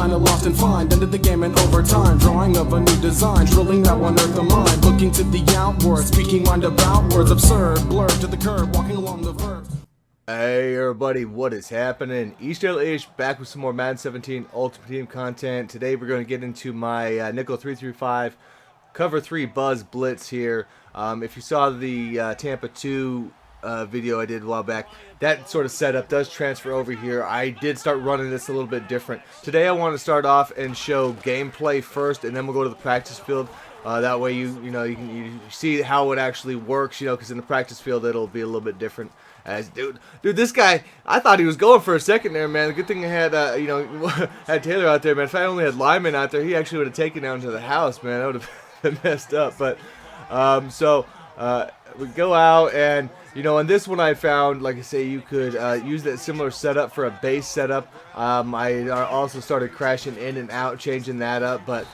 kinda lost and find. Ended the game in overtime, drawing of a new design, drilling that one earth of mine. Looking to the outward, speaking mind about words absurd, blurred to the curb, walking along the verb. Hey everybody, what is happening? East back with some more Madden 17 Ultimate Team content. Today we're going to get into my nickel 335 cover 3 Buzz Blitz here. If you saw the Tampa 2 video I did a while back, that sort of setup does transfer over here. I did start running this a little bit different. Today I want to start off and show gameplay first, and then we'll go to the practice field. That way you see how it actually works, because in the practice field it'll be a little bit different. As dude, this guy, I thought he was going for a second there, man. The good thing I had, had Taylor out there, man. If I only had Lyman out there, he actually would have taken down to the house, man. That would have been messed up. But we go out, and on this one I found, like I say, you could use that similar setup for a base setup. I also started crashing in and out, changing that up, but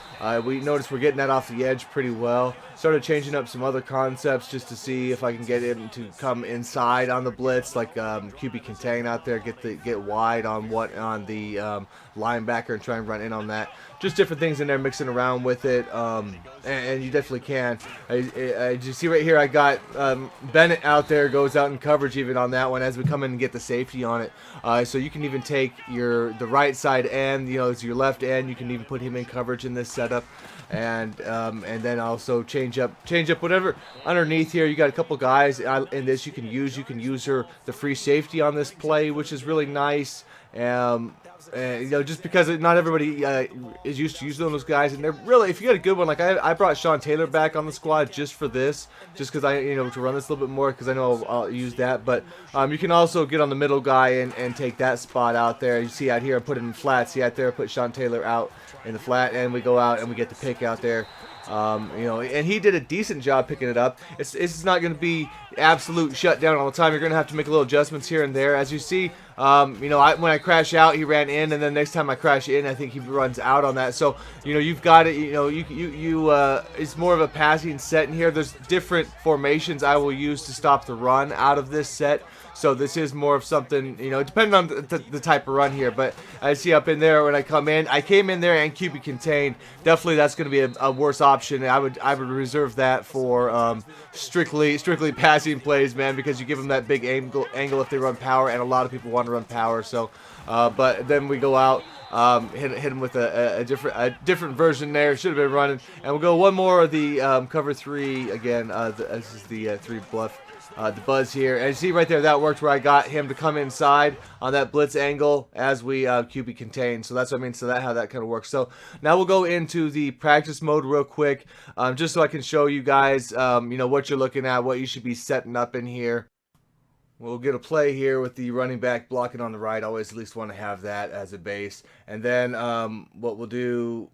we noticed we're getting that off the edge pretty well. Started changing up some other concepts just to see if I can get him to come inside on the blitz, like QB contain out there, get wide on the linebacker and try and run in on that. Just different things in there, mixing around with it, and you definitely can. As you see right here, I got Bennett out there, goes out in coverage even on that one as we come in and get the safety on it. So you can even take the right side end, as your left end. You can even put him in coverage in this setup, and then also change up whatever underneath here. You got a couple guys in this you can use. You can use the free safety on this play, which is really nice. Just because not everybody is used to using those guys, and they're really, if you got a good one, like I brought Sean Taylor back on the squad just for this, just because to run this a little bit more, because I know I'll use that. But you can also get on the middle guy and take that spot out there. You see out here, I put it in flat. See out there, I put Sean Taylor out in the flat, and we go out and we get the pick out there. And he did a decent job picking it up. It's not going to be absolute shutdown all the time. You're going to have to make a little adjustments here and there. As you see, when I crash out, he ran in, and then next time I crash in, I think he runs out on that. So, you've got it. It's more of a passing set in here. There's different formations I will use to stop the run out of this set. So this is more of something, depending on the type of run here. But I see up in there when I come in, I came in there and QB contain. Definitely that's going to be a worse option. I would reserve that for strictly passing plays, man, because you give them that big angle if they run power, and a lot of people want to run power. So, but then we go out, hit him with a different version there. Should have been running, and we'll go one more of the cover 3 again. This is the 3 bluff. The Buzz here, and you see right there, that worked where I got him to come inside on that blitz angle as we QB contain. So that's what I mean. So how that kind of works. So now we'll go into the practice mode real quick, just so I can show you guys, what you're looking at, what you should be setting up in here. We'll get a play here with the running back blocking on the right. Always at least want to have that as a base, and then what we'll do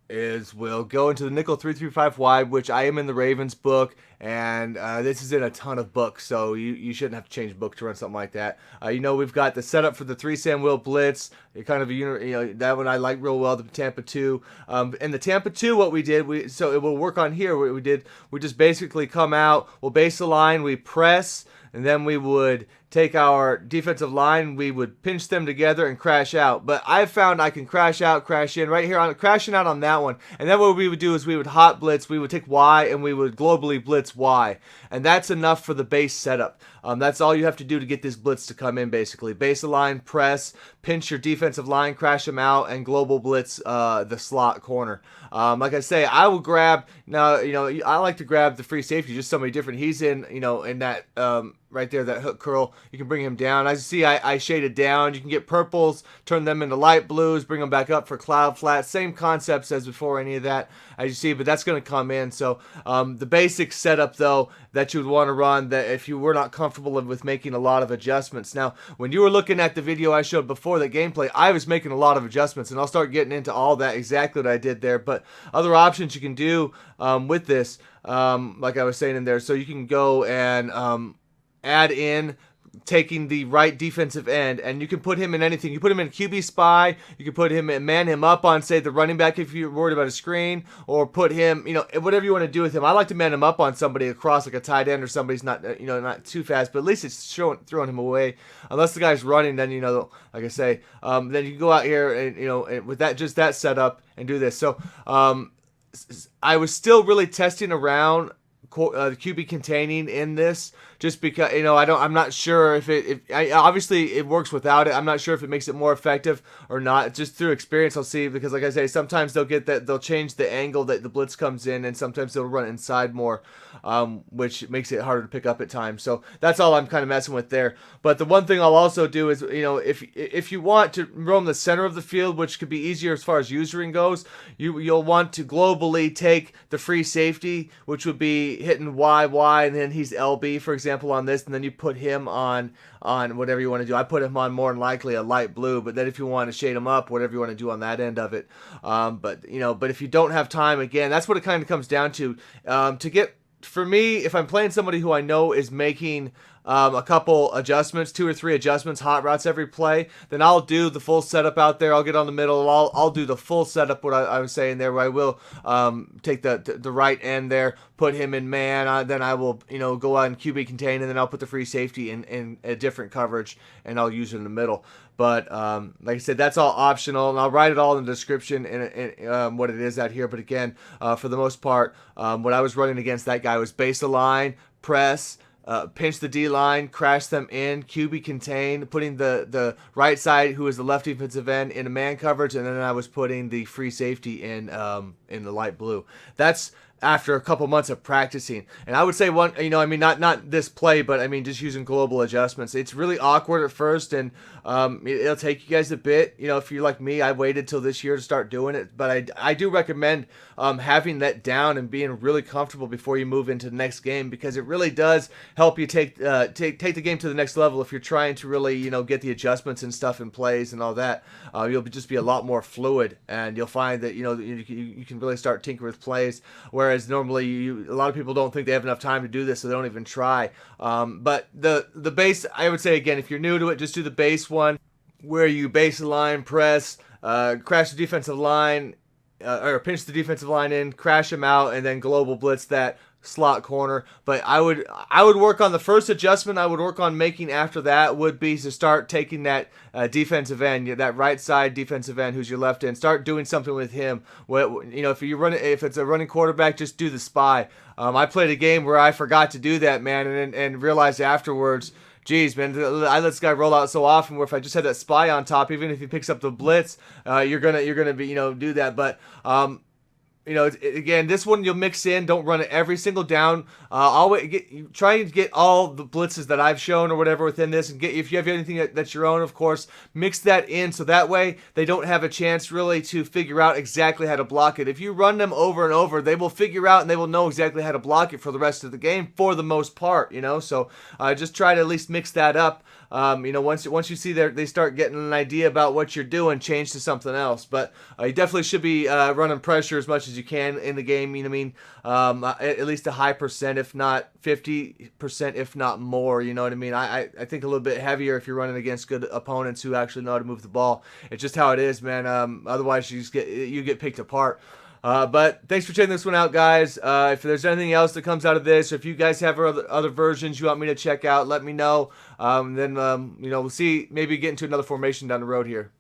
is we'll go into the nickel 335 wide, which I am in the Ravens book, and this is in a ton of books, so you shouldn't have to change book to run something like that. We've got the setup for the 3-Sam wheel blitz. It kind of that one I like real well. The Tampa 2, and the Tampa 2, what we did, so it will work on here. What we did, we just basically come out, we'll base the line, we press, and then we would take our defensive line, we would pinch them together and crash out. But I've found I can crash out, crash in right here on crashing out on that one. And then what we would do is we would hot blitz, we would take Y, and we would globally blitz Y. And that's enough for the base setup. That's all you have to do to get this blitz to come in, basically. Base the line, press, pinch your defensive line, crash them out, and global blitz the slot corner. Like I say, I will grab, now, I like to grab the free safety, just somebody different. He's in, in that, right there, that hook curl. You can bring him down. As you see, I shaded down. You can get purples, turn them into light blues, bring them back up for cloud flat. Same concepts as before, any of that, as you see, but that's going to come in. So the basic setup, though, that you would want to run, that if you were not comfortable with making a lot of adjustments. Now, when you were looking at the video I showed before the gameplay, I was making a lot of adjustments, and I'll start getting into all that, exactly what I did there. But other options you can do with this, like I was saying in there, so you can go and add in taking the right defensive end, and you can put him in anything. You put him in QB spy, you can put him in, man him up on, say, the running back if you're worried about a screen, or put him, whatever you want to do with him. I like to man him up on somebody across, like a tight end or somebody's not, not too fast, but at least it's throwing him away. Unless the guy's running, then, like I say, then you can go out here and, with just that setup and do this. So, I was still really testing around QB containing in this, just because I'm not sure if obviously it works without it. I'm not sure if it makes it more effective or not. Just through experience, I'll see, because like I say, sometimes they'll change the angle that the blitz comes in, and sometimes they'll run inside more, which makes it harder to pick up at times. So that's all I'm kind of messing with there. But the one thing I'll also do is, if you want to roam the center of the field, which could be easier as far as usering goes, you'll want to globally take the free safety, which would be hitting YY, and then he's LB, for example, on this, and then you put him on whatever you want to do. I put him on more than likely a light blue, but then if you want to shade him up, whatever you want to do on that end of it. But if you don't have time, again, that's what it kind of comes down to. For me, if I'm playing somebody who I know is making a couple adjustments, 2 or 3 adjustments, hot routes every play, then I'll do the full setup out there. I'll get on the middle. I'll do the full setup, what I was saying there, where I will take the right end there, put him in man. Then I will go out and QB contain, and then I'll put the free safety in a different coverage, and I'll use it in the middle. But like I said, that's all optional, and I'll write it all in the description and what it is out here. But again, for the most part, what I was running against that guy was base the line, press, pinch the D-line, crash them in, QB contain, putting the right side, who is the left defensive end, in a man coverage, and then I was putting the free safety in the light blue. That's after a couple months of practicing. And I would say not this play, but just using global adjustments. It's really awkward at first, and it'll take you guys a bit. If you're like me, I waited till this year to start doing it, but I do recommend having that down and being really comfortable before you move into the next game, because it really does help you take the game to the next level. If you're trying to really get the adjustments and stuff in plays and all that, you'll just be a lot more fluid, and you'll find that you can really start tinkering with plays, whereas normally a lot of people don't think they have enough time to do this, so they don't even try. But the base, I would say, again, if you're new to it, just do the base one, where you base the line, press, crash the defensive line, or pinch the defensive line in, crash them out, and then global blitz that slot corner. But I would work on the first adjustment I would work on making after that would be to start taking that defensive end, that right side defensive end who's your left end, start doing something with him. If it's a running quarterback, just do the spy. I played a game where I forgot to do that, man, and realized afterwards, geez, man, I let this guy roll out so often, where if I just had that spy on top, even if he picks up the blitz, you're gonna be do that. But again, this one you'll mix in. Don't run it every single down. Try and get all the blitzes that I've shown or whatever within this, and if you have anything that's your own, of course, mix that in, so that way they don't have a chance really to figure out exactly how to block it. If you run them over and over, they will figure out and they will know exactly how to block it for the rest of the game, for the most part. So just try to at least mix that up. Once you see they start getting an idea about what you're doing, change to something else. But you definitely should be running pressure as much as you can in the game. At least a high percent, if not 50%, if not more. I think a little bit heavier if you're running against good opponents who actually know how to move the ball. It's just how it is, man. Otherwise, you get picked apart. But thanks for checking this one out, guys. If there's anything else that comes out of this, or if you guys have other versions you want me to check out, let me know. Then we'll see, maybe get into another formation down the road here.